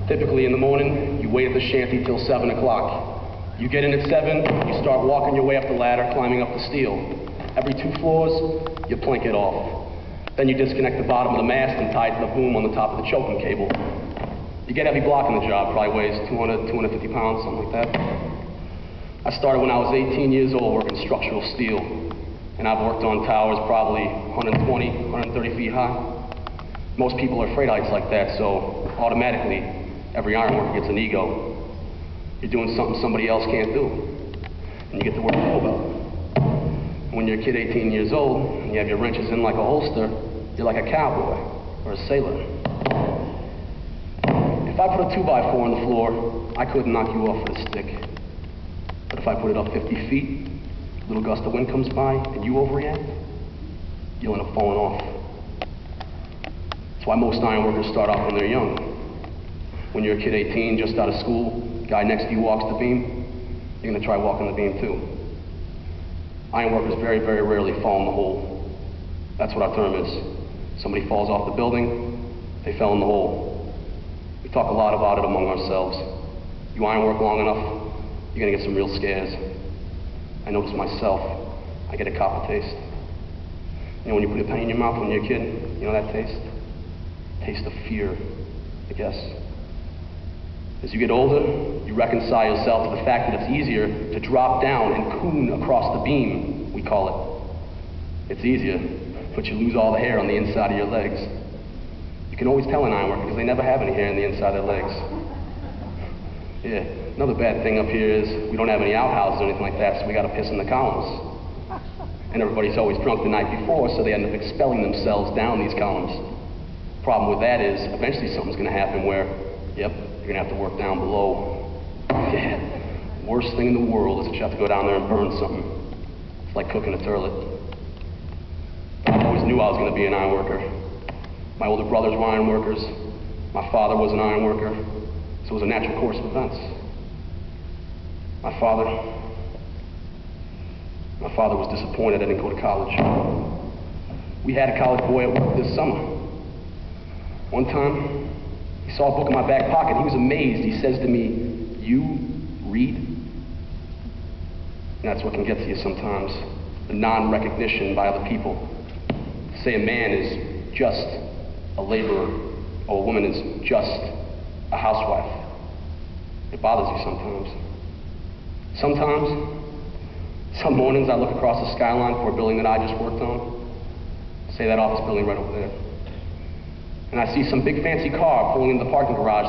Typically in the morning, you wait at the shanty till 7 o'clock. You get in at 7, you start walking your way up the ladder, climbing up the steel. Every 2 floors, you plank it off. Then you disconnect the bottom of the mast and tie it to the boom on the top of the choking cable. You get heavy block in the job, probably weighs 200, 250 pounds, something like that. I started when I was 18 years old working structural steel, and I've worked on towers probably 120, 130 feet high. Most people are afraid of heights like that, so automatically, every ironworker gets an ego. You're doing something somebody else can't do, and you get to work you know about. When you're a kid 18 years old, and you have your wrenches in like a holster, you're like a cowboy or a sailor. If I put a 2x4 on the floor, I couldn't knock you off with a stick. But if I put it up 50 feet, a little gust of wind comes by, and you overreact, you'll end up falling off. That's why most ironworkers start off when they're young. When you're a kid 18, just out of school, guy next to you walks the beam, you're gonna try walking the beam too. Ironworkers very, very rarely fall in the hole. That's what our term is. Somebody falls off the building, they fell in the hole. We talk a lot about it among ourselves. You ironwork long enough, you're gonna get some real scares. I notice myself, I get a copper taste. You know when you put a penny in your mouth when you're a kid, you know that taste? Taste of fear, I guess. As you get older, you reconcile yourself to the fact that it's easier to drop down and coon across the beam, we call it. It's easier, but you lose all the hair on the inside of your legs. You can always tell an ironworker because they never have any hair on the inside of their legs. Yeah, another bad thing up here is we don't have any outhouses or anything like that, so we gotta piss in the columns. And everybody's always drunk the night before, so they end up expelling themselves down these columns. Problem with that is, eventually something's gonna happen where, yep, you're gonna have to work down below. Yeah, worst thing in the world is that you have to go down there and burn something. It's like cooking a turlet. But I always knew I was gonna be an ironworker. My older brothers were ironworkers. My father was an ironworker. So it was a natural course of events. My father was disappointed I didn't go to college. We had a college boy at work this summer. One time, he saw a book in my back pocket. He was amazed. He says to me, "You read?" And that's what can get to you sometimes, the non-recognition by other people. To say a man is just a laborer, or a woman is just a housewife. It bothers you sometimes. Some mornings I look across the skyline for a building that I just worked on. Say that office building right over there. And I see some big fancy car pulling into the parking garage.